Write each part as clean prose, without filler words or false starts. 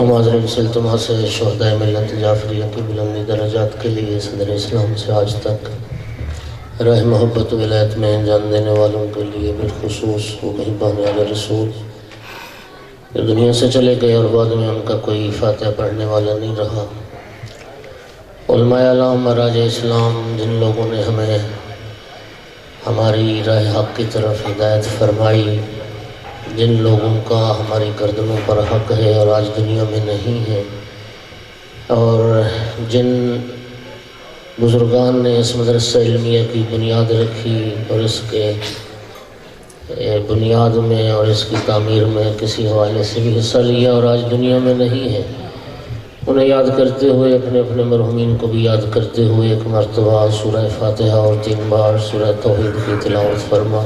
معذرت التماس سے شہدائے ملت جعفریہ کی بلندی درجات کے لیے صدر اسلام سے آج تک راہ محبت و ولایت میں جان دینے والوں کے لیے بالخصوص وہ محبان علی رسول جو دنیا سے چلے گئے اور بعد میں ان کا کوئی فاتحہ پڑھنے والا نہیں رہا، علماء اعلام مراج اسلام جن لوگوں نے ہمیں ہماری راہ حق کی طرف ہدایت فرمائی، جن لوگوں کا ہماری گردنوں پر حق ہے اور آج دنیا میں نہیں ہے، اور جن بزرگان نے اس مدرسہ علمیہ کی بنیاد رکھی اور اس کے بنیاد میں اور اس کی تعمیر میں کسی حوالے سے بھی حصہ لیا اور آج دنیا میں نہیں ہے، انہیں یاد کرتے ہوئے اپنے اپنے مرحومین کو بھی یاد کرتے ہوئے ایک مرتبہ سورہ فاتحہ اور 3 بار سورہ توحید کی تلاوت فرما۔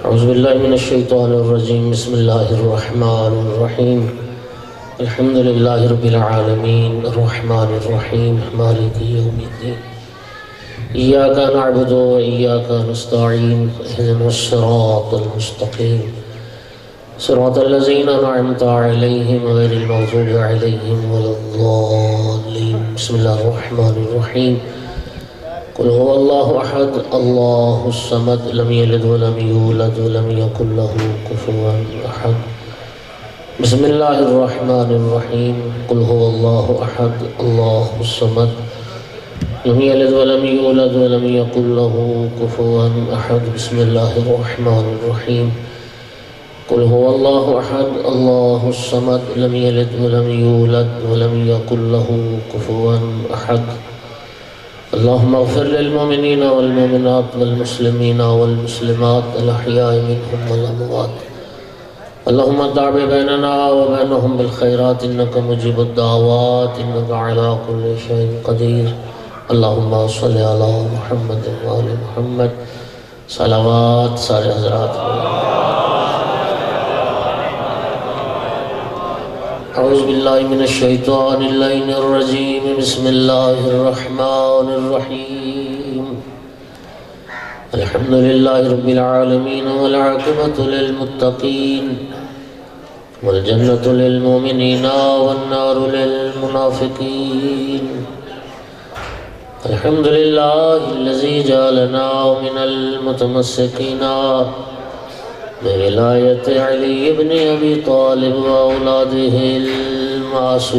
اعوذ باللہ من الشیطان الرجیم، بسم اللہ الرحمن الرحیم، الحمد للہ رب العالمین، الرحمن الرحیم، مالک یوم الدین، ایاک نعبد و ایاک نستعین، اہدنا الصراط المستقیم، صراط الذین انعمت علیہم غیر المغضوب علیہم ولا الضالین۔ بسم اللہ الرحمن الرحیم، قل هو اللہ احد اللہ الصمد لم یلد ولم یولد ولم یکن له کفوا احد۔ بسم اللہ الرحمن الرحیم، قل هو اللہ احد اللہ الصمد لم یلد ولم یولد ولم یکن له کفوا احد۔ بسم اللہ الرحمن الرحیم، قل هو اللہ احد اللہ الصمد لم یلد ولم یولد ولم یکن له کفوا احد۔ اللہم اغفر للمؤمنین والمؤمنات والمسلمین والمسلمات الاحیاء منہم والاموات، اللہم دعو بیننا وبینہم بالخیرات انکا مجیب الدعوات انکا علی کل شیء قدیر۔ اللہم صلی علی محمد وآل محمد۔ صلوات سارے حضرات کو۔ اعوذ باللہ من الشیطان اللعین الرجیم، بسم اللہ الرحمن الرحیم، الحمد للہ رب العالمین والعاقبۃ للمتقین والجنۃ للمؤمنین والنار للمنافقین۔ الحمد للہ الذی جعلنا من المتمسکین بولایت علی ابن ابی طالب و اولادہ المعصومین۔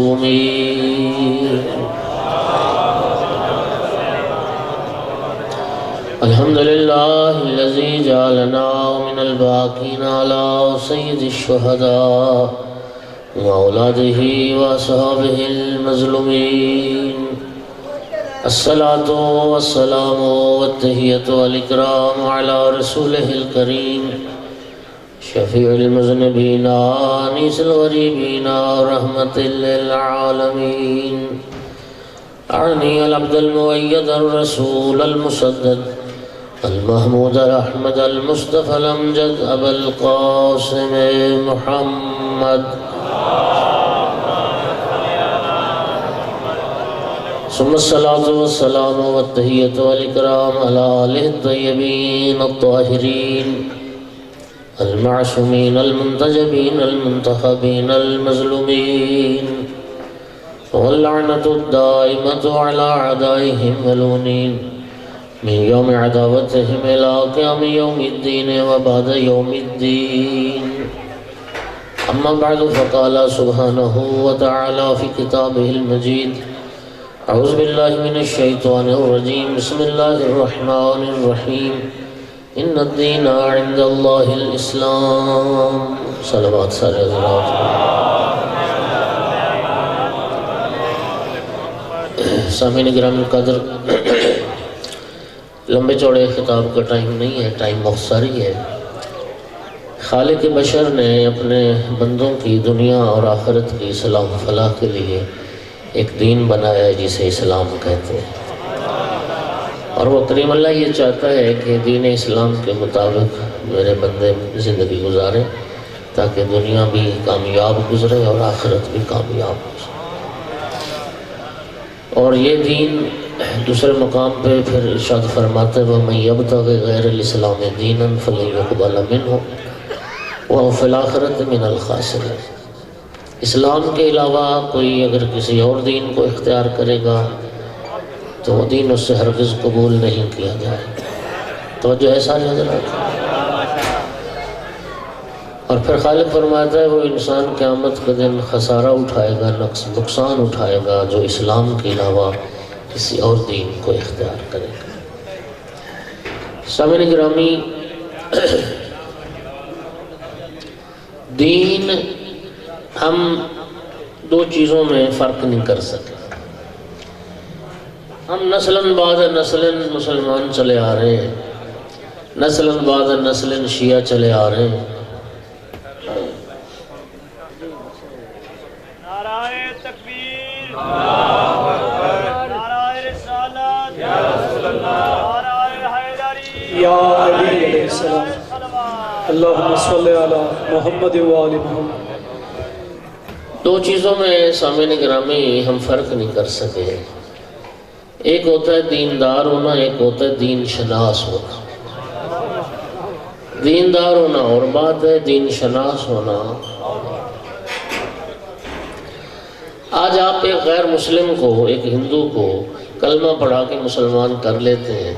الحمدللہ الذی جعلنا من الباقین علی سید الشہداء و اولادہ و اصحابہ المظلومین۔ الصلاة والسلام والتحیۃ والاکرام علی رسولہ الکریم شفیع المذنبین انیس الغریبین رحمت للعالمین۔ اعنی العبد المؤید الرسول المسدد المحمود احمد المصطفى الامجد ابا القاسم محمد، ثم الصلاة والسلام والتحیۃ والاکرام علی آلہ الطیبین الطاہرین المعصومین المنتجبین المنتخبین المظلومین، واللعنة الدائمة على أعدائهم ملعونين من يوم عداوتهم إلى قيام يوم الدين وبعد يوم الدين۔ أما بعد فقال سبحانه وتعالى في كتابه المجيد، أعوذ بالله من الشيطان الرجيم، بسم الله الرحمن الرحيم، إن الدين عند الله الإسلام۔ صلوات سارے حضرات۔ سامعین گرامی القدر، لمبے چوڑے خطاب کا ٹائم نہیں ہے، ٹائم مختصری ہے۔ خالق بشر نے اپنے بندوں کی دنیا اور آخرت کی صلاح و فلاح کے لیے ایک دین بنایا ہے جسے اسلام کہتے ہیں، اور وہ کریم اللہ یہ چاہتا ہے کہ دین اسلام کے مطابق میرے بندے زندگی گزاریں تاکہ دنیا بھی کامیاب گزرے اور آخرت بھی کامیاب گزرے۔ اور یہ دین دوسرے مقام پہ پھر ارشاد فرماتے وَمَن يَبْتَغِ غَيْرَ الْإِسْلَامِ دِينًا فَلَن يُقْبَلَ مِنْهُ وَهُوَ فِي الْآخِرَةِ مِنَ الْخَاسِرِينَ۔ اسلام کے علاوہ کوئی اگر کسی اور دین کو اختیار کرے گا تو وہ دین اس سے ہرگز قبول نہیں کیا جائے۔ توجہ ہے سارے حضرات؟ اور پھر خالق فرماتا ہے وہ انسان قیامت کے دن خسارہ اٹھائے گا، نقصان اٹھائے گا جو اسلام کے علاوہ کسی اور دین کو اختیار کرے گا۔ سامعین گرامی، دین ہم دو چیزوں میں فرق نہیں کر سکے۔ ہم نسلاً بعد نسلاً مسلمان چلے آ رہے ہیں، نسلاً بعد نسلاً شیعہ چلے آ رہے ہیں۔ نعرہ تکبیر، نعرہ رسالت، نعرہ حیدری، یا علی علیہ السلام، اللہم صلی علی محمد و آل محمد۔ دو چیزوں میں سامعین گرامی ہم فرق نہیں کر سکے۔ ایک ہوتا ہے دیندار ہونا، ایک ہوتا ہے دین شناس ہونا۔ دیندار ہونا اور بات ہے، دین شناس ہونا۔ آج آپ ایک غیر مسلم کو، ایک ہندو کو کلمہ پڑھا کے مسلمان کر لیتے ہیں،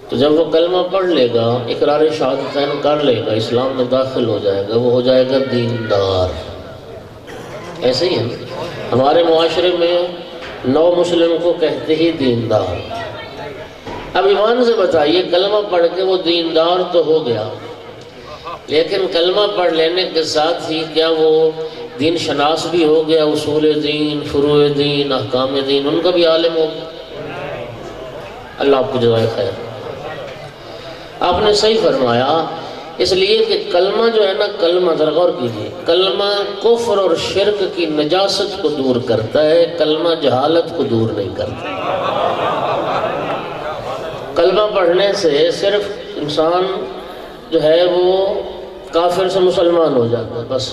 تو جب وہ کلمہ پڑھ لے گا، اقرار شہادتین کر لے گا، اسلام میں داخل ہو جائے گا، وہ ہو جائے گا دیندار۔ ایسے ہی ہے، ہمارے معاشرے میں نو مسلم کو کہتے ہی دیندار۔ اب ایمان سے بتائیے، کلمہ پڑھ کے وہ دیندار تو ہو گیا، لیکن کلمہ پڑھ لینے کے ساتھ ہی کیا وہ دین شناس بھی ہو گیا؟ اصول دین، فروع دین، احکام دین ان کا بھی عالم ہو گیا؟ اللہ آپ کو جزائے خیر۔ آپ نے صحیح فرمایا، اس لیے کہ کلمہ جو ہے نا، کلمہ ذرا غور کیجیے، کلمہ کفر اور شرک کی نجاست کو دور کرتا ہے، کلمہ جہالت کو دور نہیں کرتا۔ کلمہ پڑھنے سے صرف انسان جو ہے وہ کافر سے مسلمان ہو جاتا ہے، بس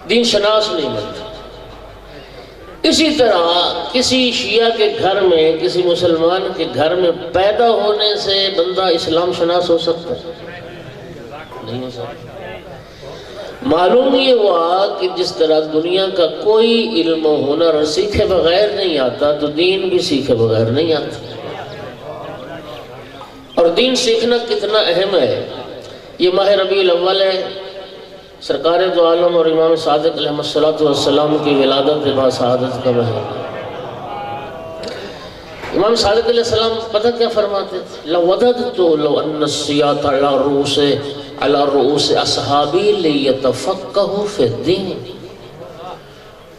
دین شناس نہیں بنتا۔ اسی طرح کسی شیعہ کے گھر میں، کسی مسلمان کے گھر میں پیدا ہونے سے بندہ اسلام شناس ہو سکتا ہے؟ نہیں ہو سکتا۔ معلوم یہ ہوا کہ جس طرح دنیا کا کوئی علم و ہنر سیکھے بغیر نہیں آتا، تو دین بھی سیکھے بغیر نہیں آتا۔ اور دین سیکھنا کتنا اہم ہے، یہ ماہ ربیع الاول ہے، سرکار دو عالم اور امام صادق علیہ السلام کی ولادت باسعادت کا مہینہ۔ امام صادق علیہ السلام پتہ کیا فرماتے تھے؟ لَوَدَدْتُ لَوْ أَنَّ السِّيَاطَ عَلَى رُؤُوسِ أَصْحَابِي لِيَتَفَقَّهُوا فِي الدِّينِ۔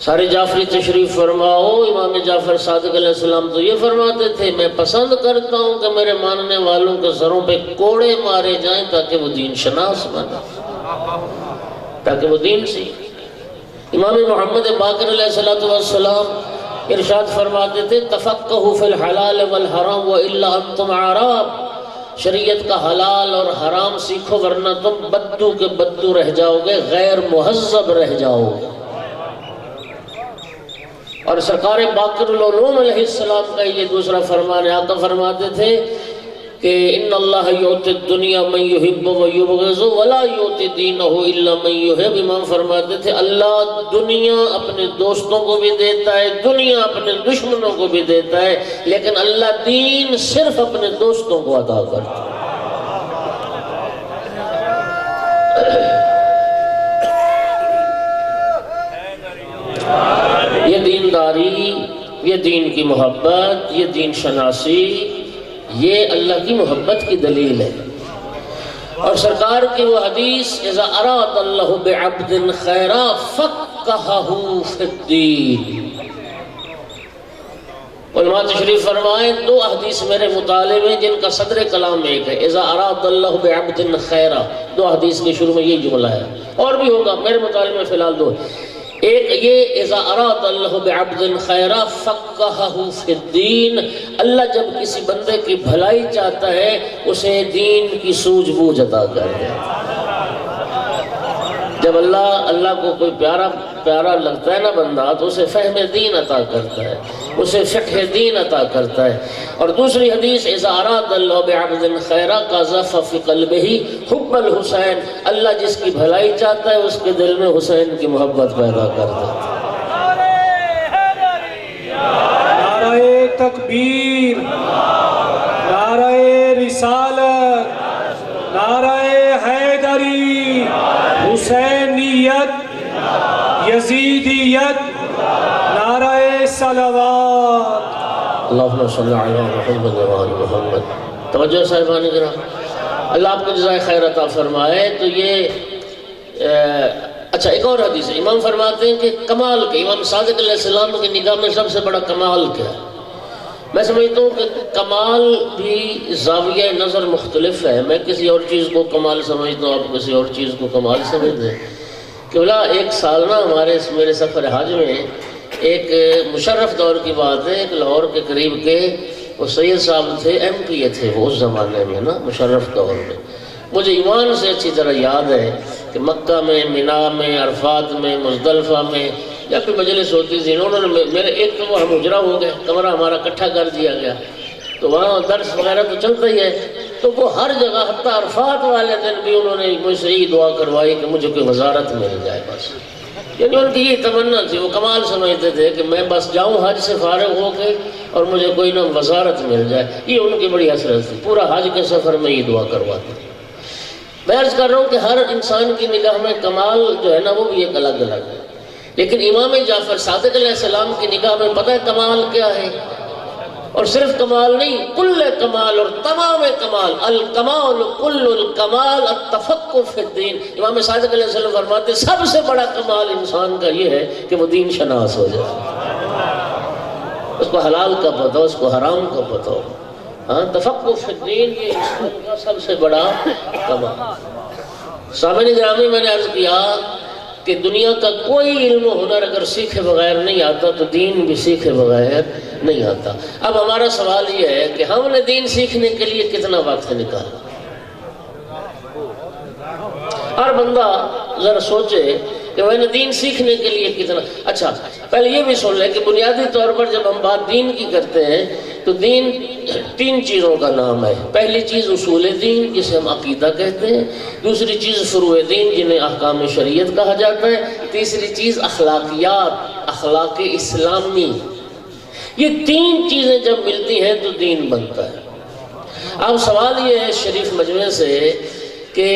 سارے جعفری تشریف فرماؤ، امام جعفر صادق علیہ السلام تو یہ فرماتے تھے، میں پسند کرتا ہوں کہ میرے ماننے والوں کے سروں پہ کوڑے مارے جائیں تاکہ وہ دین شناس بنے، تاکہ وہ دین سیکھ۔ امام محمد باقر علیہ السلام ارشاد فرماتے تھے، تفقہوا فی الحلال والحرام والا انتم اعراب، شریعت کا حلال اور حرام سیکھو ورنہ تم بدو کے بدو رہ جاؤ گے، غیر مہذب رہ جاؤ گے۔ اور سرکار باقر العلوم علیہ السلام کا یہ دوسرا فرمان ہے، آقا فرماتے تھے کہ ان اللہ یعطی الدنیا من یحب و یبغض ولا یعطی دینہ الا من یحب۔ امام فرماتے تھے اللہ دنیا اپنے دوستوں کو بھی دیتا ہے، دنیا اپنے دشمنوں کو بھی دیتا ہے، لیکن اللہ دین صرف اپنے دوستوں کو عطا کرتا ہے۔ یہ دینداری، یہ دین کی محبت، یہ دین شناسی، یہ اللہ کی محبت کی دلیل ہے۔ اور سرکار کی وہ حدیث اذا اراد اللہ بعبد خیرا فقہہ فی الدین، علماء تشریف فرمائیں دو حدیث میرے مطالعے میں جن کا صدر کلام ایک ہے، اذا اراد اللہ بعبد خیرا، دو حدیث کے شروع میں یہ جملہ ہے، اور بھی ہوگا، میرے مطالعے میں فی الحال دو ہے۔ ایک یہ اذا اراد اللہ بعبد خیرا فقہہ فی الدین، اللہ جب کسی بندے کی بھلائی چاہتا ہے اسے دین کی سوجھ بوجھ عطا کر دیتا ہے۔ جب اللہ کو کوئی پیارا لگتا ہے نا بندہ تو اسے فہم دین عطا کرتا ہے۔ اسے فقہ دین عطا کرتا ہے۔ اور دوسری حدیث اذا اراد اللہ بعبد خیرا قذف فی قلبہ حب الحسین، اللہ جس کی بھلائی چاہتا ہے اس کے دل میں حسین کی محبت پیدا کر دیتا ہے۔ نعرہ تکبیر، نعرہ رسالت، نعرہ حیدری، حسینیت، یزیدیت، نعرہ صلوات۔ اللہم صلی علی محمد و آل محمد۔ توجہ صاحبان کرام، اللہ آپ کو جزائے خیر عطا فرمائے۔ تو یہ اچھا ایک اور حدیث ہے، امام فرماتے ہیں کہ کمال کے، امام صادق علیہ السلام کی نگاہ میں سب سے بڑا کمال کیا ہے؟ میں سمجھتا ہوں کہ کمال بھی زاویہ نظر مختلف ہے۔ میں کسی اور چیز کو کمال سمجھتا ہوں، آپ کسی اور چیز کو کمال سمجھتے ہیں۔ کہ بلا ایک سال نا میرے سفر حج میں ایک مشرف دور کی بات ہے، ایک لاہور کے قریب کے وہ سید صاحب تھے، ایم پی اے تھے وہ اس زمانے میں نا، مشرف دور میں۔ مجھے ایمان سے اچھی طرح یاد ہے کہ مکہ میں، مینا میں، عرفات میں، مزدلفہ میں یا کوئی مجلس ہوتی تھی، انہوں نے میرے ایک تو وہ ہم اجرا ہو گئے، کمرہ ہمارا اکٹھا کر دیا گیا، تو وہاں درس وغیرہ تو چلتا ہی ہے، تو وہ ہر جگہ حتیٰ عرفات والے دن بھی انہوں نے مجھ سے یہ دعا کروائی کہ مجھے کوئی وزارت مل جائے بس۔ یعنی ان کی یہ تمنا تھی، وہ کمال سمجھتے تھے کہ میں بس جاؤں حج سے فارغ ہو کے اور مجھے کوئی نہ وزارت مل جائے، یہ ان کی بڑی حسرت تھی، پورا حج کے سفر میں یہ دعا کرواتے تھے۔ میں عرض کر رہا ہوں کہ ہر انسان کی نگاہ میں کمال جو ہے نا وہ بھی ایک الگ الگ ہے، لیکن امام جعفر صادق علیہ السلام کی نگاہ میں پتہ ہے کمال کیا ہے؟ اور صرف کمال نہیں، کل کمال اور تمام کمال، الکمال کل الکمال التفقہ فی الدین۔ امام صادق علیہ السلام فرماتے سب سے بڑا کمال انسان کا یہ ہے کہ وہ دین شناس ہو جائے، اس کو حلال کا پتہ ہو، اس کو حرام کا پتہ ہو۔ ہاں، تفقہ فی الدین یہ انسان کا سب سے بڑا کمال۔ سامعین گرامی، میں نے عرض کیا کہ دنیا کا کوئی علم و ہنر اگر سیکھے بغیر نہیں آتا تو دین بھی سیکھے بغیر نہیں آتا۔ اب ہمارا سوال یہ ہے کہ ہم نے دین سیکھنے کے لیے کتنا وقت نکالا؟ ہر بندہ ذرا سوچے کہ میں نے دین سیکھنے کے لیے کتنا۔ اچھا پہلے یہ بھی سن لیں کہ بنیادی طور پر جب ہم بات دین کی کرتے ہیں تو دین تین چیزوں کا نام ہے۔ پہلی چیز اصول دین جسے ہم عقیدہ کہتے ہیں، دوسری چیز فروع دین جنہیں احکام شریعت کہا جاتا ہے، تیسری چیز اخلاقیات، اخلاق اسلامی۔ یہ تین چیزیں جب ملتی ہیں تو دین بنتا ہے۔ اب سوال یہ ہے شریف مجمع سے کہ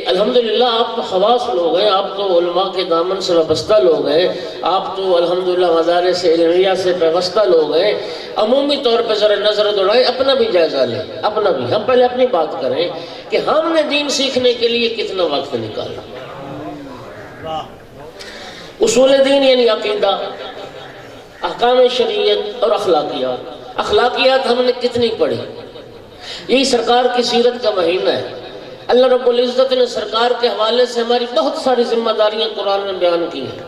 الحمدللہ آپ تو خواص لوگ ہیں، آپ تو علماء کے دامن سے وابستہ لوگ ہیں، آپ تو الحمدللہ مدارس علمیہ سے وابستہ لوگ ہیں، عمومی طور پہ ذرا نظر دوڑائیں، اپنا بھی جائزہ لیں، اپنا بھی، ہم پہلے اپنی بات کریں کہ ہم نے دین سیکھنے کے لیے کتنا وقت نکالا۔ اصول دین یعنی عقیدہ، احکام شریعت اور اخلاقیات۔ اخلاقیات ہم نے کتنی پڑھی؟ یہی سرکار کی سیرت کا مہینہ ہے۔ اللہ رب العزت نے سرکار کے حوالے سے ہماری بہت ساری ذمہ داریاں قرآن میں بیان کی ہیں،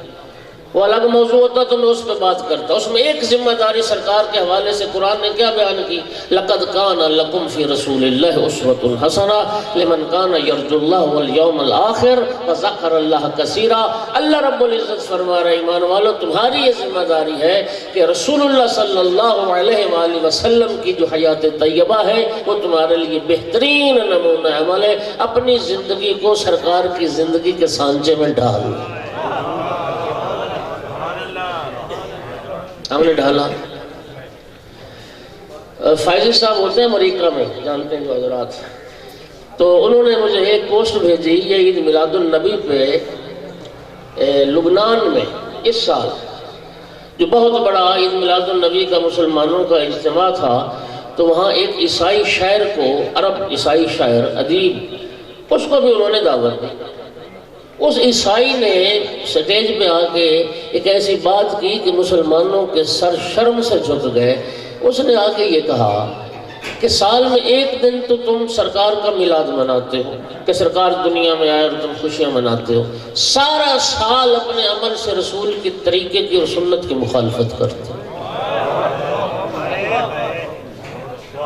وہ الگ موضوع ہوتا تو میں اس پہ بات کرتا۔ اس میں ایک ذمہ داری سرکار کے حوالے سے قرآن نے کیا بیان کی؟ لَقَدْ كَانَ لَكُمْ فِي رَسُولِ اللَّهِ أُسْوَةٌ حَسَنَةٌ لِمَنْ كَانَ يَرْجُو اللَّهَ وَالْيَوْمَ الْآخِرَ وَذَكَرَ اللَّهَ كَثِيرًا۔ اللہ رب العزت فرما رہے ایمان والو، تمہاری یہ ذمہ داری ہے کہ رسول اللہ صلی اللہ علیہ وآلہ وسلم کی جو حیات طیبہ ہے وہ تمہارے لیے بہترین نمونہ عمل ہے۔ اپنی زندگی کو سرکار کی زندگی کے سانچے میں ڈال۔ ہم نے ڈالا۔ فائزی صاحب ہوتے ہیں امریکہ میں، جانتے ہیں جو حضرات، تو انہوں نے مجھے ایک پوسٹ بھیجی، یہ عید میلاد النبی پہ لبنان میں اس سال جو بہت بڑا عید میلاد النبی کا مسلمانوں کا اجتماع تھا، تو وہاں ایک عیسائی شاعر کو، عرب عیسائی شاعر ادیب، اس کو بھی انہوں نے دعوت دی۔ اس عیسائی نے سٹیج پہ آ کے ایک ایسی بات کی کہ مسلمانوں کے سر شرم سے جھک گئے۔ اس نے آ کے یہ کہا کہ سال میں ایک دن تو تم سرکار کا میلاد مناتے ہو کہ سرکار دنیا میں آئے اور تم خوشیاں مناتے ہو، سارا سال اپنے عمل سے رسول کے طریقے کی اور سنت کی مخالفت کرتے ہو۔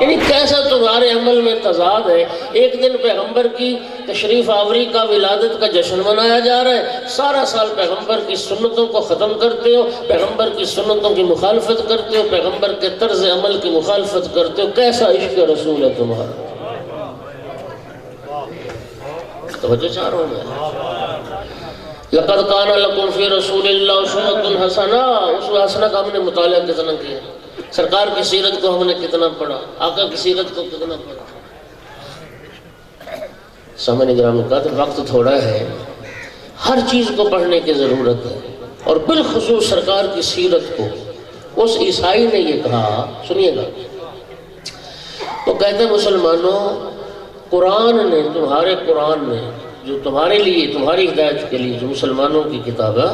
یعنی کیسا تمہارے عمل میں تضاد ہے. ایک دن پیغمبر کی تشریف آوری کا ولادت کا جشن منایا جا رہا ہے، سارا سال پیغمبر کی سنتوں کو ختم کرتے ہو، پیغمبر کی سنتوں کی مخالفت کرتے ہو، پیغمبر کے طرز عمل کی مخالفت کرتے ہو. کیسا عشق رسول ہے تمہارا؟ توجہ چاہ رہا ہوں میں. لقد کان لکم فی رسول اللہ اسوۃ حسنہ. اسوہ حسنہ کا ہم نے مطالعہ کتنا کیا، سرکار کی سیرت کو ہم نے کتنا پڑھا، آقا کی سیرت کو کتنا پڑھا. سامعین گرامی کا وقت تھوڑا ہے، ہر چیز کو پڑھنے کی ضرورت ہے، اور بالخصوص سرکار کی سیرت کو. اس عیسائی نے یہ کہا، سنیے گا، وہ کہتے ہیں مسلمانوں، قرآن نے، تمہارے قرآن نے جو تمہارے لیے، تمہاری ہدایت کے لیے جو مسلمانوں کی کتاب ہے،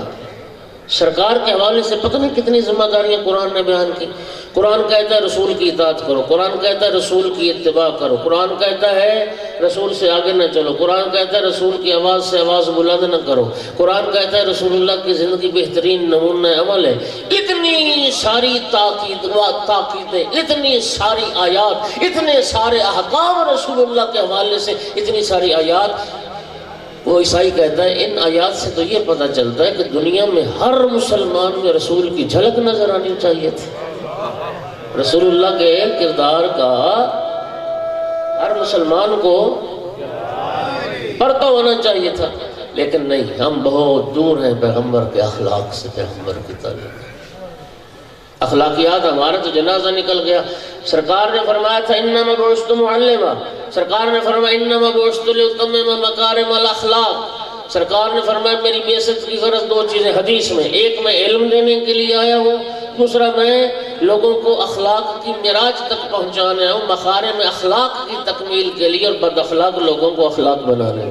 سرکار کے حوالے سے پتہ نہیں کتنی ذمہ داریاں قرآن نے بیان کی. قرآن کہتا ہے رسول کی اطاعت کرو، قرآن کہتا ہے رسول کی اتباع کرو، قرآن کہتا ہے رسول سے آگے نہ چلو، قرآن کہتا ہے رسول کی آواز سے آواز بلند نہ کرو، قرآن کہتا ہے رسول اللہ کی زندگی بہترین نمونہ عمل ہے. اتنی ساری تاکیدیں، اتنی ساری آیات، اتنے سارے احکام رسول اللہ کے حوالے سے، اتنی ساری آیات. وہ عیسائی کہتا ہے ان آیات سے تو یہ پتہ چلتا ہے کہ دنیا میں ہر مسلمان میں رسول کی جھلک نظر آنی چاہیے تھی. رسول اللہ کے کردار کا ہر مسلمان کو پرتو ہونا چاہیے تھا، لیکن نہیں، ہم بہت دور ہیں پیغمبر کے اخلاق سے، پیغمبر کی تعلیم. اخلاقیات ہمارا تو جنازہ نکل گیا. سرکار نے فرمایا تھا انما بعثت معلما، سرکار نے فرمایا انما بعثت لاتمم مکارم الاخلاق. سرکار نے فرمایا میری بعثت کی غرض دو چیزیں حدیث میں، ایک میں علم دینے کے لیے آیا ہوں، دوسرا میں لوگوں کو اخلاق کی معراج تک پہنچانا ہوں، مکارم اخلاق کی تکمیل کے لیے، اور بد اخلاق لوگوں کو اخلاق بنانے.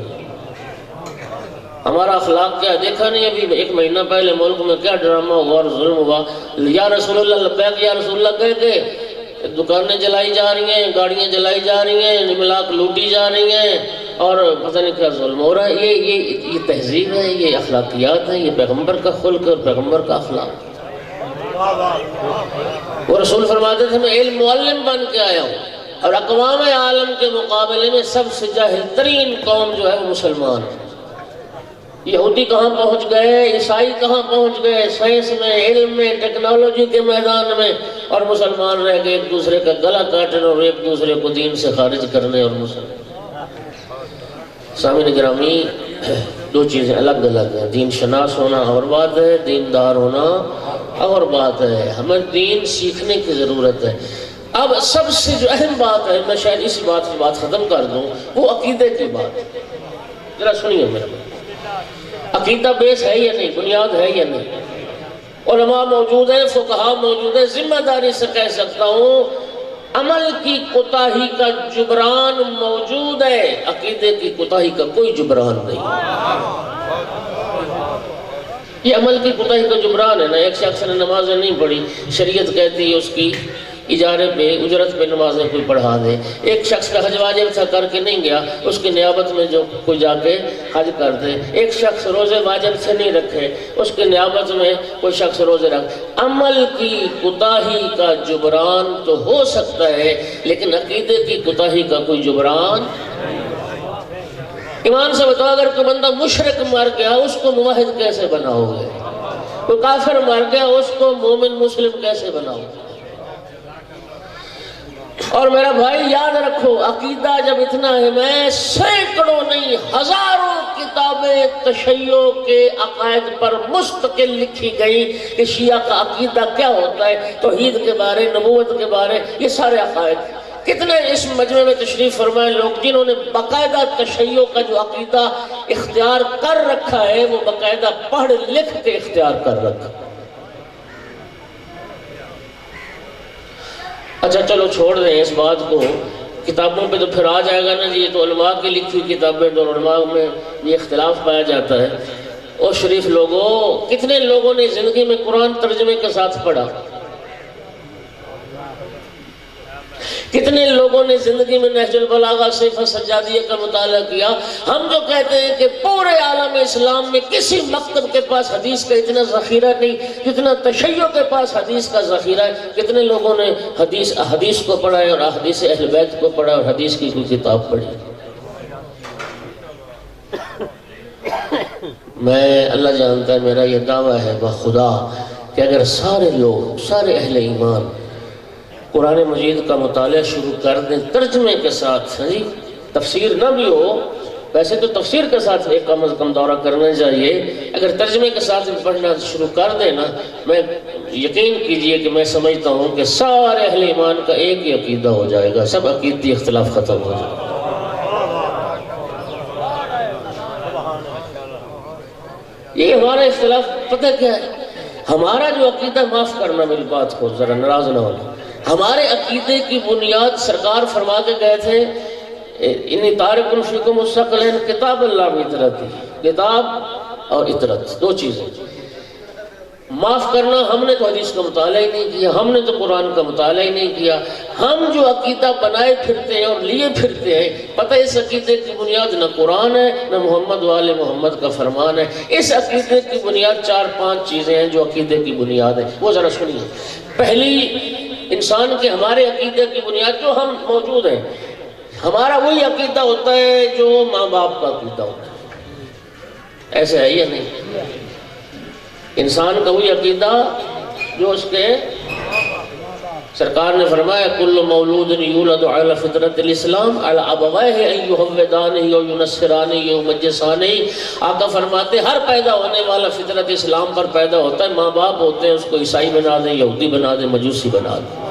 ہمارا اخلاق کیا دیکھا نہیں؟ ابھی ایک مہینہ پہلے ملک میں کیا ڈرامہ ہوا اور ظلم ہوا. یا رسول اللہ لبیک یا رسول اللہ کہہ کے دکانیں جلائی جا رہی ہیں، گاڑیاں جلائی جا رہی ہیں، املاک لوٹی جا رہی ہیں، اور پتہ نہیں کیا ظلم ہو رہا ہے. یہ تہذیب ہے، یہ اخلاقیات ہیں، یہ پیغمبر کا خلق اور پیغمبر کا اخلاق. وہ رسول فرماتے تھے میں علم معلم بن کے آیا ہوں، اور اقوام عالم کے مقابلے میں سب سے جاہل ترین قوم جو ہے وہ مسلمان ہے. یہودی کہاں پہنچ گئے، عیسائی کہاں پہنچ گئے، سائنس میں، علم میں، ٹیکنالوجی کے میدان میں، اور مسلمان رہ گئے ایک دوسرے کا گلا کاٹنے اور ایک دوسرے کو دین سے خارج کرنے. اور سامعین گرامی، دو چیزیں الگ الگ ہیں. دین شناس ہونا اور بات ہے، دیندار ہونا اور بات ہے. ہمیں دین سیکھنے کی ضرورت ہے. اب سب سے جو اہم بات ہے، میں شاید اس بات کی بات ختم کر دوں، وہ عقیدے کی بات. ذرا سنیے میرا، عقیدہ بیس ہے یا نہیں، بنیاد ہے یا نہیں؟ علماء موجود ہیں، فقہاء موجود ہیں. ذمہ داری سے کہہ سکتا ہوں عمل کی کوتاہی کا جبران موجود ہے، عقیدے کی کوتاہی کا کوئی جبران نہیں. یہ عمل کی کوتاہی کا جبران ہے نا. ایک شخص نے نمازیں نہیں پڑھی، شریعت کہتی ہے اس کی اجارے پہ، اجرت پہ نمازیں کوئی پڑھا دے. ایک شخص کا حج واجب تھا، کر کے نہیں گیا، اس کی نیابت میں جو کوئی جا کے حج کر دے. ایک شخص روزے واجب سے نہیں رکھے، اس کی نیابت میں کوئی شخص روزے رکھ. عمل کی کوتاہی کا جبران تو ہو سکتا ہے، لیکن عقیدے کی کوتاہی کا کوئی جبران. ایمان سے بتاؤ، اگر کوئی بندہ مشرک مر گیا اس کو موحد کیسے بناؤ گے؟ کوئی کافر مر گیا اس کو مومن مسلم کیسے بناؤ گے؟ اور میرا بھائی یاد رکھو، عقیدہ جب اتنا ہے، میں سینکڑوں نہیں ہزاروں کتابیں تشیع کے عقائد پر مستقل لکھی گئی کہ شیعہ کا عقیدہ کیا ہوتا ہے، توحید کے بارے، نبوت کے بارے، یہ سارے عقائد. کتنے اس مجمع میں تشریف فرمائے لوگ جنہوں نے باقاعدہ تشیع کا جو عقیدہ اختیار کر رکھا ہے، وہ باقاعدہ پڑھ لکھ کے اختیار کر رکھا. اچھا چلو چھوڑ دیں اس بات کو، کتابوں پہ تو پھر آ جائے گا نا جی، یہ تو علماء کی لکھی ہوئی کتابیں، تو علماء میں یہ اختلاف پایا جاتا ہے. اور شریف لوگوں، کتنے لوگوں نے زندگی میں قرآن ترجمے کے ساتھ پڑھا؟ کتنے لوگوں نے زندگی میں نہج البلاغہ صحیفہ سجادیہ کا مطالعہ کیا. ہم جو کہتے ہیں کہ پورے عالم اسلام میں کسی مکتب کے پاس حدیث کا اتنا ذخیرہ نہیں جتنا تشیع کے پاس حدیث کا ذخیرہ ہے. کتنے لوگوں نے حدیث کو پڑھا ہے اور حدیث اہل بیت کو پڑھا اور حدیث کی کوئی کتاب پڑھی. میں اللہ جانتا ہے میرا یہ دعویٰ ہے بخدا کہ اگر سارے لوگ سارے اہل ایمان قرآن مجید کا مطالعہ شروع کر دیں ترجمے کے ساتھ، تفسیر نہ بھی ہو، ویسے تو تفسیر کے ساتھ ایک کم از کم دورہ کرنا چاہیے، اگر ترجمے کے ساتھ پڑھنا شروع کر دیں نا، میں یقین کیجئے کہ میں سمجھتا ہوں کہ سارے اہل ایمان کا ایک ہی عقیدہ ہو جائے گا، سب عقیدتی اختلاف ختم ہو جائے گا. یہ ہمارا اختلاف پتہ کیا ہے؟ ہمارا جو عقیدہ، معاف کرنا میری بات کو، ذرا ناراض نہ ہونا، ہمارے عقیدے کی بنیاد سرکار فرما کے گئے تھے انی تارک فیکم الثقلین کتاب اللہ و اطرتی، کتاب اور اطرت دو چیزیں. معاف کرنا، ہم نے تو حدیث کا مطالعہ ہی نہیں کیا، ہم نے تو قرآن کا مطالعہ ہی نہیں کیا. ہم جو عقیدہ بنائے پھرتے ہیں اور لیے پھرتے ہیں، پتہ اس عقیدے کی بنیاد نہ قرآن ہے نہ محمد والے محمد کا فرمان ہے. اس عقیدے کی بنیاد 4-5 چیزیں ہیں جو عقیدے کی بنیاد ہیں، وہ ذرا سنیے. پہلی، انسان کے ہمارے عقیدے کی بنیاد جو ہم موجود ہیں، ہمارا وہی عقیدہ ہوتا ہے جو ماں باپ کا عقیدہ ہوتا ہے. ایسا ہے یا نہیں؟ انسان کا وہی عقیدہ جو اس کے، سرکار نے فرمایا کل مولود یولد علی فطرت الاسلام علی ابویہ ان یحودانہ او ینصرانہ او یمجسانہ. آقا فرماتے ہر پیدا ہونے والا فطرت اسلام پر پیدا ہوتا ہے. ماں باپ ہوتے ہیں اس کو عیسائی بنا دیں، یہودی بنا دیں، مجوسی بنا دیں.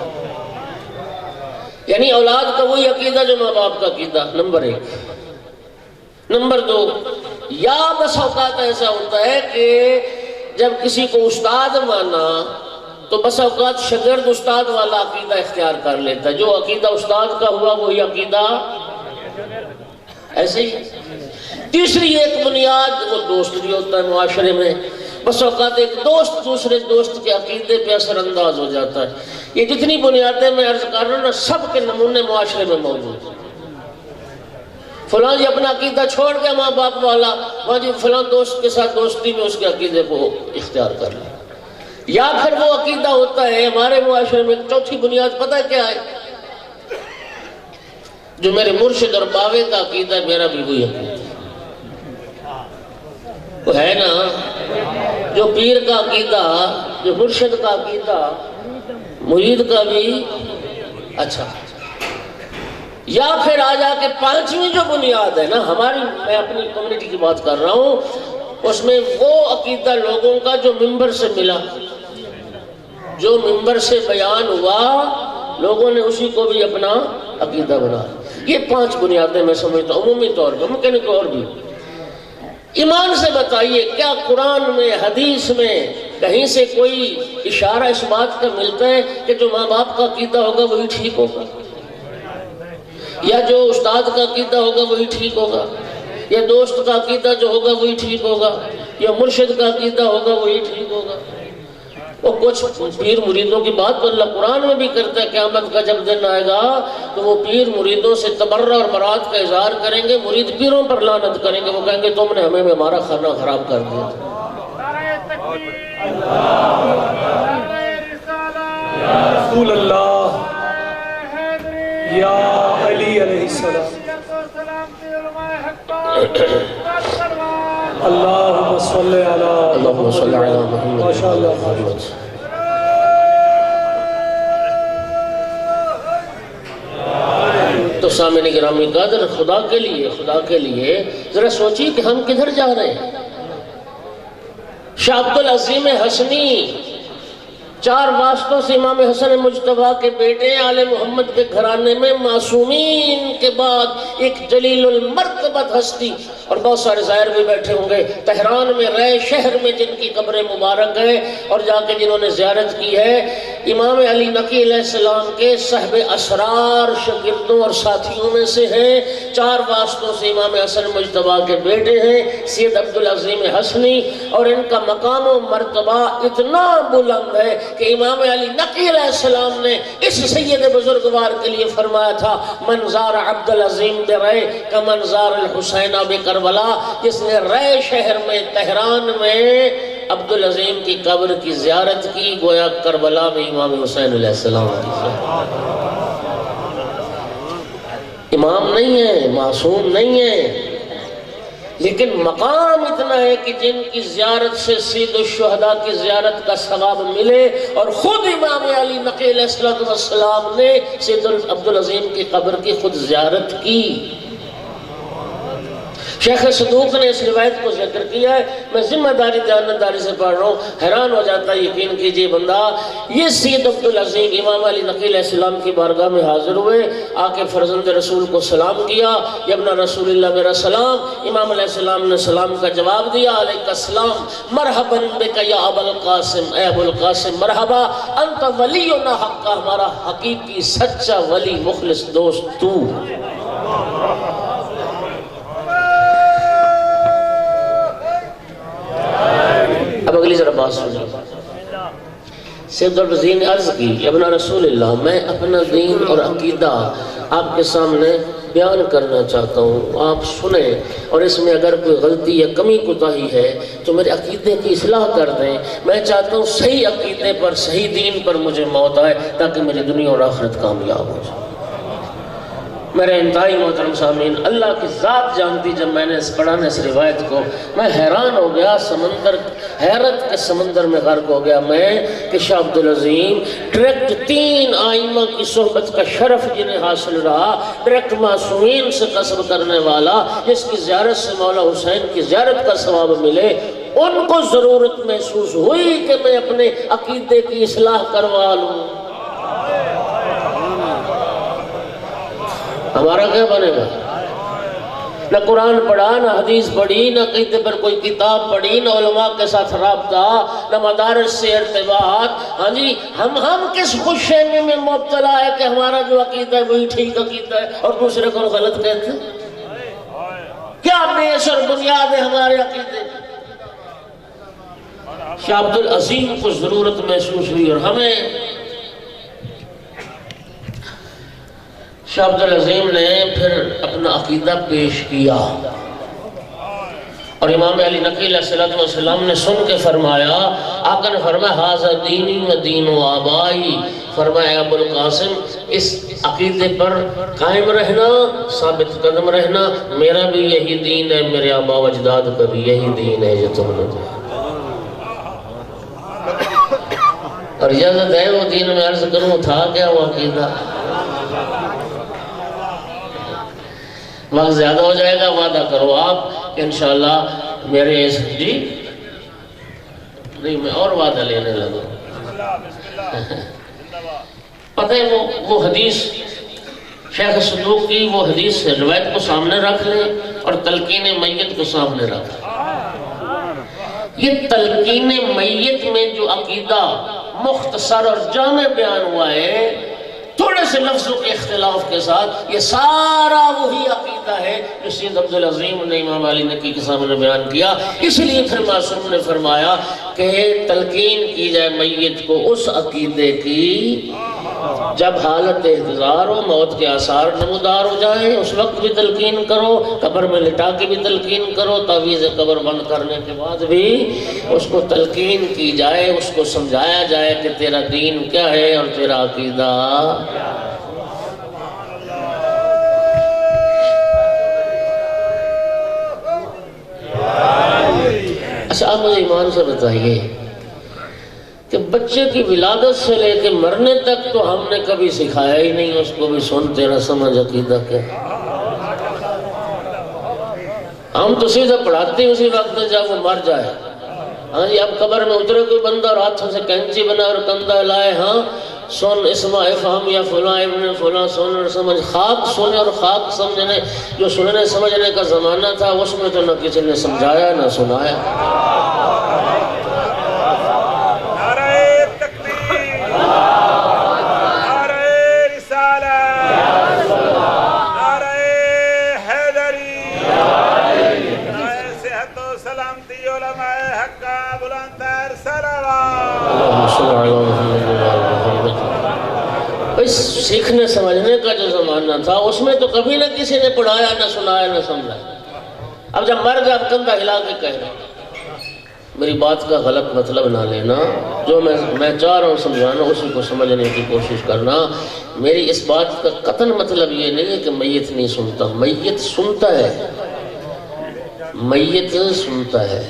یعنی اولاد کا وہی عقیدہ جو ماں باپ کا عقیدہ، نمبر 1. نمبر 2، یا بس اوقات ایسا ہوتا ہے کہ جب کسی کو استاد مانا تو بس اوقات شاگرد استاد والا عقیدہ اختیار کر لیتا ہے. جو عقیدہ استاد کا ہوا وہی عقیدہ ایسے ہی. تیسری ایک بنیاد، وہ دوست بھی ہوتا ہے معاشرے میں. بس اوقات ایک دوست دوسرے دوست کے عقیدے پہ اثر انداز ہو جاتا ہے. یہ جتنی بنیادیں میں عرض کر رہا ہوں نا، سب کے نمونے معاشرے میں موجود ہیں. فلاں جی اپنا عقیدہ چھوڑ گیا ماں باپ والا، وہاں جی فلاں دوست کے ساتھ دوستی میں اس کے عقیدے کو اختیار کر لیا. یا پھر وہ عقیدہ ہوتا ہے ہمارے معاشرے میں. چوتھی بنیاد پتہ کیا ہے؟ جو میرے مرشد اور باوے کا عقیدہ ہے، میرا بھی وہی عقیدہ وہ ہے نا. جو پیر کا عقیدہ، جو مرشد کا عقیدہ، مرید کا بھی. اچھا، یا پھر آ جا کے 5ویں جو بنیاد ہے نا ہماری، میں اپنی کمیونٹی کی بات کر رہا ہوں، اس میں وہ عقیدہ لوگوں کا جو ممبر سے ملا، جو ممبر سے بیان ہوا، لوگوں نے اسی کو بھی اپنا عقیدہ بنا. یہ 5 بنیادیں میں سمجھتا ہوں عمومی طور پر، ممکن ہے اور بھی. ایمان سے بتائیے کیا قرآن میں، حدیث میں کہیں سے کوئی اشارہ اس بات کا ملتا ہے کہ جو ماں باپ کا عقیدہ ہوگا وہی ٹھیک ہوگا، یا جو استاد کا عقیدہ ہوگا وہی ٹھیک ہوگا، یا دوست کا عقیدہ جو ہوگا وہی ٹھیک ہوگا، یا مرشد کا عقیدہ ہوگا وہی ٹھیک ہوگا؟ وہ کچھ پیر مریدوں کی بات تو اللہ قرآن میں بھی کرتا ہے. قیامت کا جب دن آئے گا تو وہ پیر مریدوں سے تبرہ اور برات کا اظہار کریں گے، مرید پیروں پر لعنت کریں گے. وہ کہیں گے تم نے ہمیں ہمارا کھانا خراب کر دیا. رسول اللہ یا علی علیہ السلام. اللہم صلی علی محمد. ماشاءاللہ. تو سامعین گرامی قدر، خدا کے لیے ذرا سوچیے کہ ہم کدھر جا رہے ہیں. شاہ عبدالعظیم حسنی 4 واسطوں سے امام حسن مجتبیٰ کے بیٹے آل محمد کے گھرانے میں معصومین کے بعد ایک جلیل المرتبت ہستی، اور بہت سارے زائر بھی بیٹھے ہوں گے تہران میں، رے شہر میں، جن کی قبر مبارک ہے اور جا کے جنہوں نے زیارت کی ہے. امام علی نقی علیہ السلام کے صحب اسرار شاگردوں اور ساتھیوں میں سے ہیں، 4 واسطوں سے امام حسن مجتبیٰ کے بیٹے ہیں سید عبدالعظیم حسنی، اور ان کا مقام و مرتبہ اتنا بلند ہے کہ امام علی نقی علیہ السلام نے اس سید بزرگوار کے لیے فرمایا تھا منظار عبدالعظیم برے کا منظار الحسین بکربلا، جس نے رے شہر میں تہران میں عبدالعظیم کی قبر کی زیارت کی، گویا کربلا میں امام حسین علیہ السلام کی زیارت۔ امام نہیں ہے، معصوم نہیں ہے، لیکن مقام اتنا ہے کہ جن کی زیارت سے سید الشہداء کی زیارت کا ثواب ملے، اور خود امام علی نقی علیہ السلام نے سید عبدالعظیم کی قبر کی خود زیارت کی۔ شیخ صدوق نے اس روایت کو ذکر کیا ہے، میں ذمہ داری دیانتداری سے پڑھ رہا ہوں، حیران ہو جاتا ہے، یقین کیجئے بندہ، یہ سید عبدالعظیم امام علی نقی علیہ السلام کی بارگاہ میں حاضر ہوئے، آ کے فرزند رسول کو سلام کیا، یا ابن رسول اللہ میرا سلام۔ امام علیہ السلام نے سلام کا جواب دیا، علیک السلام، مرحبا بک یا ابو القاسم، اے ابو القاسم مرحبا، انت ولینا حقا، ہمارا حقیقی سچا ولی مخلص دوست تو۔ اب اگلی ذرا بات سنیں۔ سید عبدالعظیم نے عرض کی، ابن رسول اللہ، میں اپنا دین اور عقیدہ آپ کے سامنے بیان کرنا چاہتا ہوں، آپ سنیں، اور اس میں اگر کوئی غلطی یا کمی کوتاہی ہے تو میرے عقیدے کی اصلاح کر دیں۔ میں چاہتا ہوں صحیح عقیدے پر، صحیح دین پر مجھے موت آئے تاکہ میری دنیا اور آخرت کامیاب ہو جائے۔ میرے انتہائی محترم سامعین، اللہ کی ذات جانتی، جب میں نے پڑھا اس روایت کو میں حیران ہو گیا، حیرت کے سمندر میں غرق ہو گیا میں کہ شاہ عبدالعظیم ڈائریکٹ 3 آئمہ کی صحبت کا شرف جنہیں حاصل رہا، ڈائریکٹ معصومین سے قصب کرنے والا، جس کی زیارت سے مولا حسین کی زیارت کا ثواب ملے، ان کو ضرورت محسوس ہوئی کہ میں اپنے عقیدے کی اصلاح کروا لوں۔ ہمارا کیا بنے گا؟ نہ قرآن پڑھا، نہ حدیث پڑھی، نہ عقیدے پر کوئی کتاب پڑھی، نہ علماء کے ساتھ رابطہ، نہ مدارس سے ارتباط۔ ہاں جی، ہم کس خوش فہمی میں مبتلا ہے کہ ہمارا جو عقیدہ ہے وہی ٹھیک عقیدہ ہے اور دوسرے کو غلط کہتے ہیں؟ کیا بیس اور بنیاد ہے ہمارے عقیدے کی؟ شاہ عبدالعظیم کو ضرورت محسوس ہوئی، اور ہمیں شاہ عبدالعظیم نے پھر اپنا عقیدہ پیش کیا، اور امام علی نقی علیہ السلام نے سن کے فرمایا، آقا نے فرمایا ھذا دینی و دین و آبائی، فرمایا ابو القاسم اس عقیدے پر قائم رہنا، ثابت قدم رہنا، میرا بھی یہی دین ہے، میرے آبا و اجداد کا بھی یہی دین ہے جو تم نے دیا۔ اور اجازت ہے وہ دین میں عرض کروں تھا کیا وہ عقیدہ؟ وقت زیادہ ہو جائے گا، وعدہ کرو آپ کہ انشاءاللہ میرے اس جی نہیں میں اور وعدہ لینے لگا۔ پتہ ہے وہ حدیث شیخ صدوق کی وہ حدیث روایت کو سامنے رکھ لیں اور تلقین میت کو سامنے رکھ لیں۔ یہ تلقین میت میں جو عقیدہ مختصر اور جامع بیان ہوا ہے، تھوڑے سے لفظوں کے اختلاف کے ساتھ، یہ سارا وہی عقیدہ ہے جو سید عبدالعظیم نے امام علی نقی کے سامنے بیان کیا۔ اس لیے پھر معصوم نے فرمایا کہ تلقین کی جائے میت کو اس عقیدے کی جب حالت احتضار ہو، موت کے آثار نمودار ہو جائیں، اس وقت بھی تلقین کرو، قبر میں لٹا کے بھی تلقین کرو، تعویذ قبر بند کرنے کے بعد بھی اس کو تلقین کی جائے، اس کو سمجھایا جائے کہ تیرا دین کیا ہے اور تیرا عقیدہ۔ اچھا آپ مجھے ایمان سے بتائیے کہ بچے کی ولادت سے لے کے مرنے تک تو ہم نے کبھی سکھایا ہی نہیں اس کو بھی سن تیرا سمجھ عقیدہ کیا، ہم تو سیدھا پڑھاتے ہیں اسی وقت جب وہ مر جائے۔ ہاں جی، اب قبر میں اترے کوئی بندہ اور ہاتھوں سے کینچی بنا اور کندھا لائے، ہاں سن اسما افہم یا فلاں ابن فلاں سن اور سمجھ، خاک سنے اور خاک سمجھنے، جو سننے سمجھنے کا زمانہ تھا اس میں تو نہ کسی نے سمجھایا نہ سنایا۔ نعرہ تکبیر بھائی سیکھنے سمجھنے کا جو زمانہ تھا اس میں تو کبھی نہ کسی نے پڑھایا نہ سنایا نہ سمجھایا. اب جب مر گیا اب کندھا ہلا کے کہہ رہا. میری بات کا غلط مطلب نہ لینا، جو میں چاہ رہا ہوں سمجھانا اسی کو سمجھنے کی کوشش کرنا. میری اس بات کا قطعاً مطلب یہ نہیں ہے کہ میت نہیں سنتا، میت سنتا ہے، میت سنتا ہے،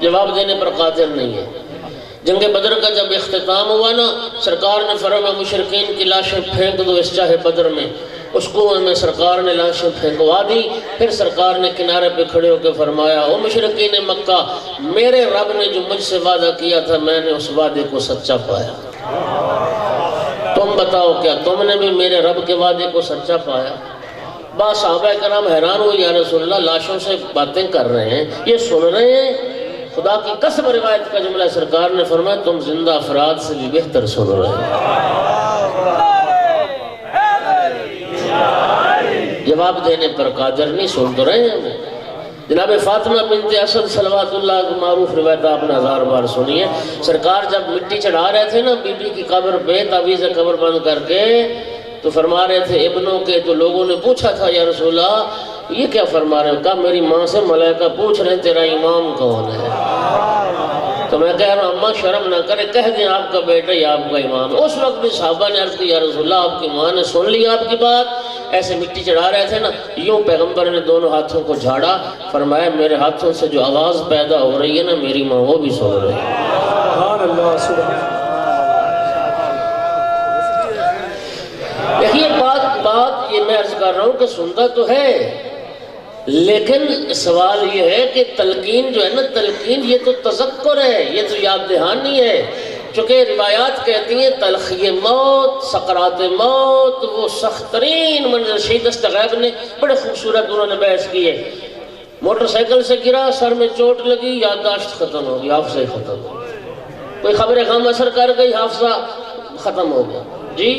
جواب دینے پر قادر نہیں ہے. جنگ بدر کا جب اختتام ہوا نا، سرکار نے فرمایا مشرکین کی لاشیں پھینک دو اس چاہے بدر میں. اس کنویں میں سرکار نے لاشیں پھینکوا دی. پھر سرکار نے کنارے پہ کھڑے ہو کے فرمایا او مشرکین مکہ، میرے رب نے جو مجھ سے وعدہ کیا تھا میں نے اس وعدے کو سچا پایا. تم بتاؤ کیا تم نے بھی میرے رب کے وعدے کو سچا پایا؟ بعض صحابہ کرام حیران ہوئے، یا رسول اللہ لاشوں سے باتیں کر رہے ہیں، یہ سن رہے ہیں؟ خدا کی قسم روایت کا جملہ. سرکار نے فرمایا تم زندہ افراد سے بھی بہتر سن رہے ہیں. جواب دینے پر قادر نہیں، سن تو رہے ہیں. جناب فاطمہ بنت اسد صلوات اللہ کی معروف روایت آپ نے ہزار بار سنی ہے. سرکار جب مٹی چڑھا رہے تھے نا بی بی کی قبر پہ تعویذ قبر بند کر کے، تو فرما رہے تھے ابنوں کے. تو لوگوں نے پوچھا تھا یا رسول اللہ یہ کیا فرما رہے ہو؟ کہا میری ماں سے ملائکہ پوچھ رہے ہیں تیرا امام کون ہے. تو میں کہہ رہا ہوں اماں شرم نہ کرے، کہہ دیں آپ کا بیٹا یا آپ کا امام. اس وقت بھی صحابہ نے عرض کی یا رسول اللہ آپ کی ماں نے سن لی آپ کی بات. ایسے مٹی چڑھا رہے تھے نا، یوں پیغمبر نے دونوں ہاتھوں کو جھاڑا، فرمایا میرے ہاتھوں سے جو آواز پیدا ہو رہی ہے نا میری ماں وہ بھی سن رہی ہے. سبحان اللہ سبحان. دیکھیے بات یہ میں عرض کر رہا ہوں کہ سنتا تو ہے، لیکن سوال یہ ہے کہ تلقین جو ہے نا، تلقین یہ تو تذکر ہے، یہ تو یاد دہانی ہے. چونکہ روایات کہتی ہیں تلخی موت، سکرات موت، وہ سخت ترین منظر. شہید دستغیب نے بڑے خوبصورت انہوں نے بحث کی ہے. موٹر سائیکل سے گرا، سر میں چوٹ لگی، یادداشت ختم ہو گئی، حافظہ ختم ہو گیا. کوئی خبر غم اثر کر گئی، حافظہ ختم ہو گیا. جی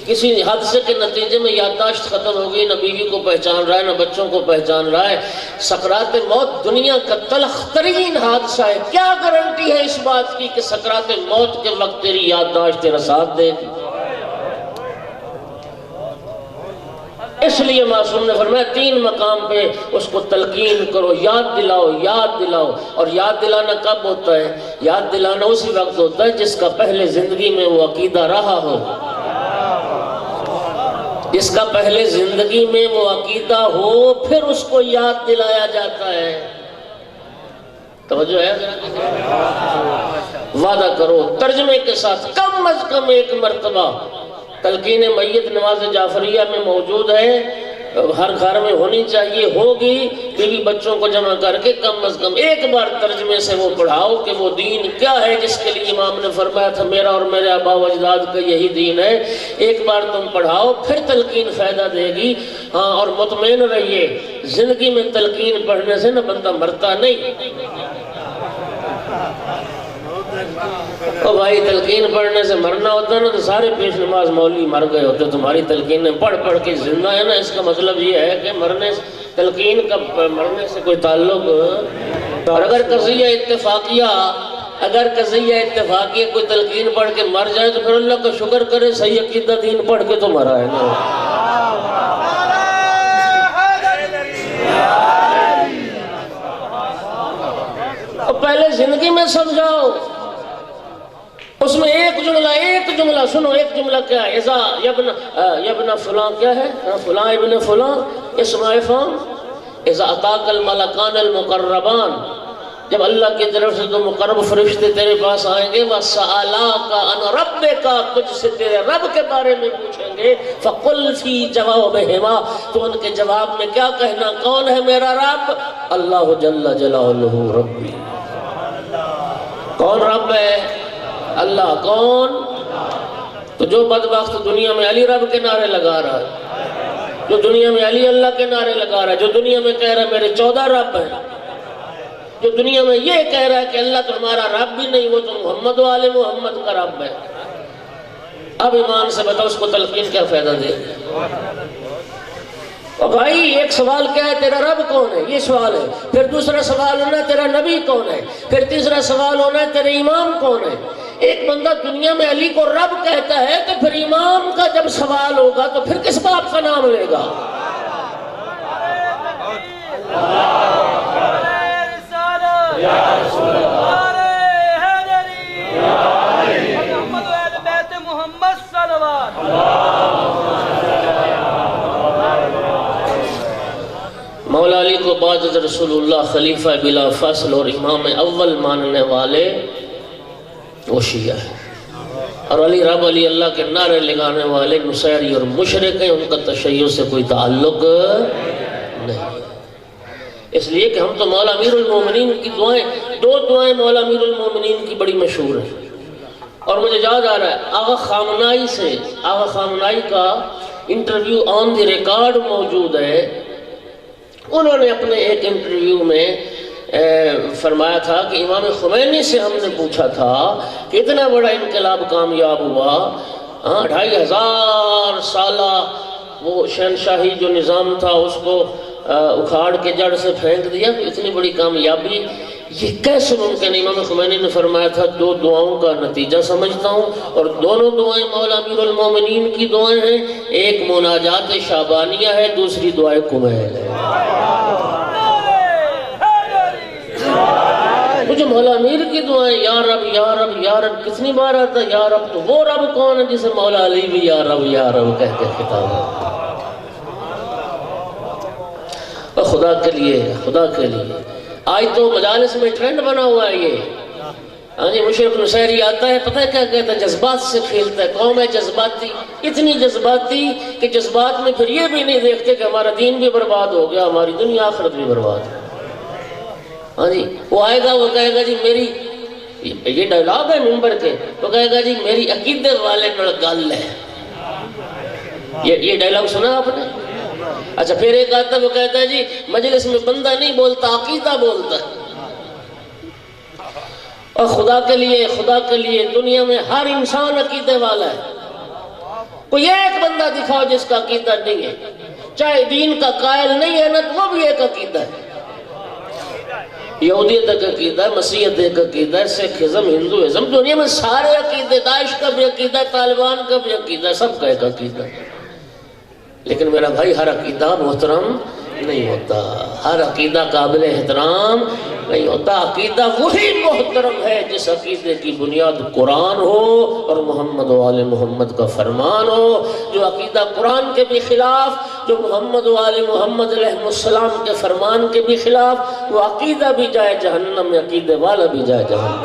کسی حادثے کے نتیجے میں یادداشت ختم ہو گئی، نہ بیوی کو پہچان رہا ہے نہ بچوں کو پہچان رہا ہے. سکرات موت دنیا کا تلخ ترین حادثہ ہے. کیا گارنٹی ہے اس بات کی کہ سکرات موت کے وقت تیری یادداشت تیرا ساتھ دے گی؟ اس لیے معصوم نے فرمایا 3 مقام پہ اس کو تلقین کرو، یاد دلاؤ، یاد دلاؤ. اور یاد دلانا کب ہوتا ہے؟ یاد دلانا اسی وقت ہوتا ہے جس کا پہلے زندگی میں وہ عقیدہ رہا ہو، جس کا پہلے زندگی میں وہ عقیدہ ہو، پھر اس کو یاد دلایا جاتا ہے. توجہ ہے؟ وعدہ کرو ترجمے کے ساتھ کم از کم 1 مرتبہ. تلقین میت نماز جعفریہ میں موجود ہے، ہر گھر میں ہونی چاہیے، ہوگی. بیوی بچوں کو جمع کر کے کم از کم 1 بار ترجمے سے وہ پڑھاؤ کہ وہ دین کیا ہے جس کے لیے امام نے فرمایا تھا میرا اور میرے آبا و اجداد کا یہی دین ہے. 1 بار تم پڑھاؤ، پھر تلقین فائدہ دے گی. ہاں اور مطمئن رہیے زندگی میں تلقین پڑھنے سے نہ بندہ مرتا نہیں. او بھائی تلقین پڑھنے سے مرنا ہوتا ہے نا تو سارے پیش نماز مولوی مر گئے ہوتے. تمہاری تلقینیں پڑھ پڑھ کے زندہ ہے نا، اس کا مطلب یہ ہے کہ مرنے سے تلقین کا مرنے سے کوئی تعلق. اور اگر قضیہ اتفاقیہ کوئی تلقین پڑھ کے مر جائے تو پھر اللہ کا شکر کرے صحیح عقیدہ دین پڑھ کے تو مرا ہے نا. پہلے زندگی میں سمجھاؤ. اس میں ایک جملہ سنو. ایک جملہ کیا ہے؟ اذا یبن فلاں کیا ہے؟ فلاں ابن فلاں اسم فام اذا اتاک الملکان المقربان. جب اللہ کی طرف سے تو مقرب فرشتے تیرے پاس آئیں گے، وَسَأَلَاكَ عَنْ رَبِّكَ، تجھ سے تیرے رب کے بارے میں پوچھیں گے. فَقُلْ فِي جَوَابِهِمَا، تو ان کے جواب میں کیا کہنا؟ کون ہے میرا رب؟ اللہ جل جلالہ ربی. کون رب ہے؟ اللہ. کون؟ تو جو بدبخت دنیا میں علی رب کے نعرے لگا رہا ہے، جو دنیا میں علی اللہ کے نعرے لگا رہا ہے، جو دنیا میں کہہ رہا ہے میرے 14 رب ہیں، جو دنیا میں یہ کہہ رہا ہے کہ اللہ تمہارا رب بھی نہیں، وہ تو محمد و آل محمد کا رب ہے. اب ایمان سے بتاؤ اس کو تلقین کیا فائدہ دے؟ اور بھائی ایک سوال کیا ہے؟ تیرا رب کون ہے؟ یہ سوال ہے. پھر دوسرا سوال ہونا ہے تیرا نبی کون ہے؟ پھر تیسرا سوال ہونا ہے تیرے امام کون ہے؟ ایک بندہ دنیا میں علی کو رب کہتا ہے تو پھر امام کا جب سوال ہوگا تو پھر کس باپ کا نام لے گا؟ مولا علی کو بعد رسول اللہ خلیفہ بلا فصل اور امام اول ماننے والے وہ شیعہ ہیں، اور علی رب علی اللہ کے نعرے لگانے والے نصیری اور مشرک ہیں، ان کا تشیع سے کوئی تعلق نہیں۔ اس لیے کہ ہم تو مولا امیر المومنین کی دعائیں، دو دعائیں مولا امیر المومنین کی بڑی مشہور ہیں، اور مجھے یاد آ رہا ہے آغا خامنائی سے، آغا خامنائی کا انٹرویو آن دی ریکارڈ موجود ہے۔ انہوں نے اپنے ایک انٹرویو میں فرمایا تھا کہ امام خمینی سے ہم نے پوچھا تھا کہ اتنا بڑا انقلاب کامیاب ہوا، 2500 سالہ وہ شہنشاہی جو نظام تھا اس کو اکھاڑ کے جڑ سے پھینک دیا، اتنی بڑی کامیابی یہ کیسے ممکن؟ امام خمینی نے فرمایا تھا دو دعاؤں کا نتیجہ سمجھتا ہوں، اور دونوں دعائیں مولا امیر المومنین کی دعائیں ہیں، ایک مناجات شعبانیہ ہے، دوسری دعائیں کمیل ہے۔ مجھے مولا امیر کی دعائیں یا رب یا رب یا رب کتنی بار آتا ہے؟ یا رب تو وہ رب کون ہے جسے مولا علی بھی یا رب کہہ کے خطاب ہے؟ اور خدا کے لیے آج تو مجالس میں ٹرینڈ بنا ہوا ہے یہ، ہاں جی، مشرق نصیری آتا ہے، پتہ ہے کیا کہتا ہے؟ جذبات سے کھیلتا ہے، قوم ہے جذباتی، اتنی جذباتی کہ جذبات میں پھر یہ بھی نہیں دیکھتے کہ ہمارا دین بھی برباد ہو گیا، ہماری دنیا آخرت بھی برباد ہے۔ ہاں جی، وہ آئے گا، وہ کہے گا جی میری، یہ ڈائلاگ ہے ممبر کے، وہ کہے گا جی میری عقیدے والے نال گل ہے۔ یہ ڈائلاگ سنا آپ نے؟ اچھا، پھر ایک آتا ہے وہ کہتا ہے جی مجلس میں بندہ نہیں بولتا، عقیدہ بولتا ہے۔ اور خدا کے لیے دنیا میں ہر انسان عقیدے والا ہے، کوئی ایک بندہ دکھاؤ جس کا عقیدہ نہیں ہے، چاہے دین کا قائل نہیں ہے نا تو وہ بھی ایک عقیدہ ہے۔ یہودیت ایک عقیدہ ہے، مسیحیت ایک عقیدہ ہے، سکھزم، ہندوازم، دنیا میں سارے عقیدے، داعش کا بھی عقیدہ ہے، طالبان کا بھی عقیدہ ہے، سب کا ایک عقیدہ ہے۔ لیکن میرا بھائی ہر عقیدہ محترم نہیں ہوتا، ہر عقیدہ قابل احترام نہیں ہوتا۔ عقیدہ وہی محترم ہے جس عقیدے کی بنیاد قرآن ہو اور محمد و آل محمد کا فرمان ہو۔ جو عقیدہ قرآن کے بھی خلاف، جو محمد و آل محمد علیہ السلام کے فرمان کے بھی خلاف، وہ عقیدہ بھی جائے جہنم، عقیدے والا بھی جائے جہنم۔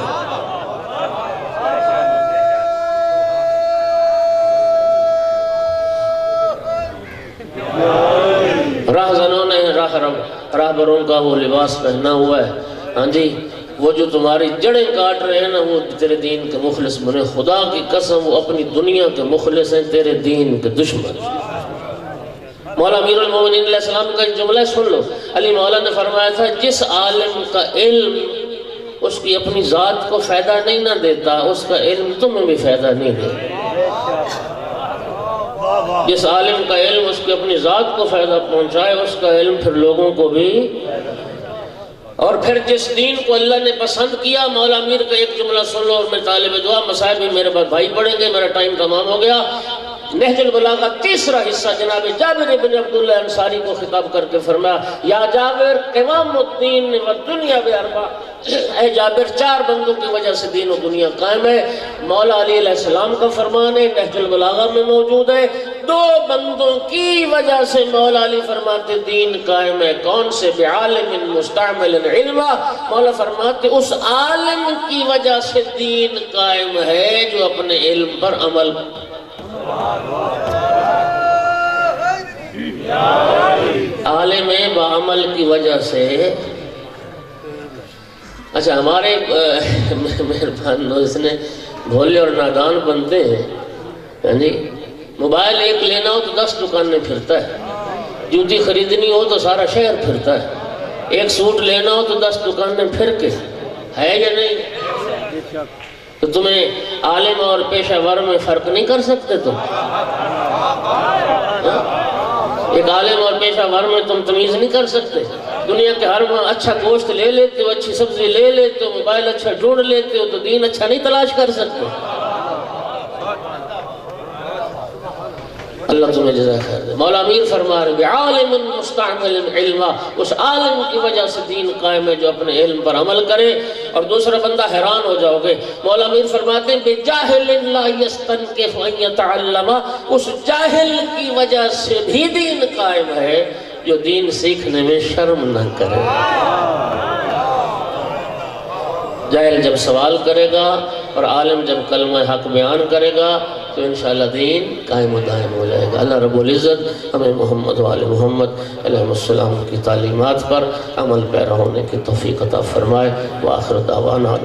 راہزنوں نے راہبروں کا وہ لباس پہنا ہوا ہے، ہاں جی، وہ جو تمہاری جڑیں کاٹ رہے ہیں نا وہ تیرے دین کے مخلص بنے، خدا کی قسم وہ اپنی دنیا کے مخلص ہیں، تیرے دین کے دشمن۔ مولا امیر المومنین علیہ السلام کا جملہ سن لو، علی مولا نے فرمایا تھا جس عالم کا علم اس کی اپنی ذات کو فائدہ نہیں نہ دیتا، اس کا علم تمہیں بھی فائدہ نہیں دے۔ جس عالم کا علم اس کی اپنی ذات کو فائدہ پہنچائے، اس کا علم پھر لوگوں کو بھی۔ اور پھر جس دین کو اللہ نے پسند کیا، مولا امیر کا ایک جملہ سن لو، اور میں طالب دعا مسائل بھی میرے بعد بھائی پڑھیں گے، میرا ٹائم تمام ہو گیا۔ نہج البلاغہ تیسرا حصہ جناب جابر بن عبداللہ انصاری کو خطاب کر کے فرمایا، یا جابر قوام الدین والدنیا باربع، اے جابر 4 بندوں کی وجہ سے دین و دنیا قائم ہے۔ مولا علی علیہ السلام کا فرمان ہے، نہج البلاغہ میں موجود ہے، 2 بندوں کی وجہ سے مولا علی فرماتے دین قائم ہے۔ کون سے؟ بعالم مستعمل علما، مولا فرماتے اس عالم کی وجہ سے دین قائم ہے جو اپنے علم پر عمل۔ عالم بعمل کی وجہ سے۔ اچھا، ہمارے مہربان دوست نے بھولے اور نادان بنتے ہیں، ہاں جی، موبائل ایک لینا ہو تو 10 دکانیں پھرتا ہے، جوتی خریدنی ہو تو سارا شہر پھرتا ہے، ایک سوٹ لینا ہو تو 10 دکانیں پھر کے، ہے یا نہیں؟ تو تمہیں عالم اور پیشہ ور میں فرق نہیں کر سکتے تم؟ ایک عالم اور پیشہ ور میں تم تمیز نہیں کر سکتے. دنیا کے ہر اچھا گوشت لے لیتے ہو، اچھی سبزی لے لیتے ہو، موبائل اچھا ڈھونڈ لیتے ہو، تو دین اچھا نہیں تلاش کر سکتے. اللہ تمہیں جزائے خیر دے. مولا امیر فرما رہے بعالم مستعمل علما، اس عالم کی وجہ سے دین قائم ہے جو اپنے علم پر عمل کرے. اور دوسرا بندہ حیران ہو جاؤ گے، مولا امیر فرماتے ہیں بجاہل لا یستنکف ان یتعلم، اس جاہل کی وجہ سے بھی دین قائم ہے جو دین سیکھنے میں شرم نہ کرے. جاہل جب سوال کرے گا اور عالم جب کلمہ حق بیان کرے گا تو انشاءاللہ دین قائم و دائم ہو جائے گا. اللہ رب العزت ہمیں محمد و آل محمد علیہ السلام کی تعلیمات پر عمل پیرا ہونے کی توفیق عطا فرمائے. وآخر دعوانا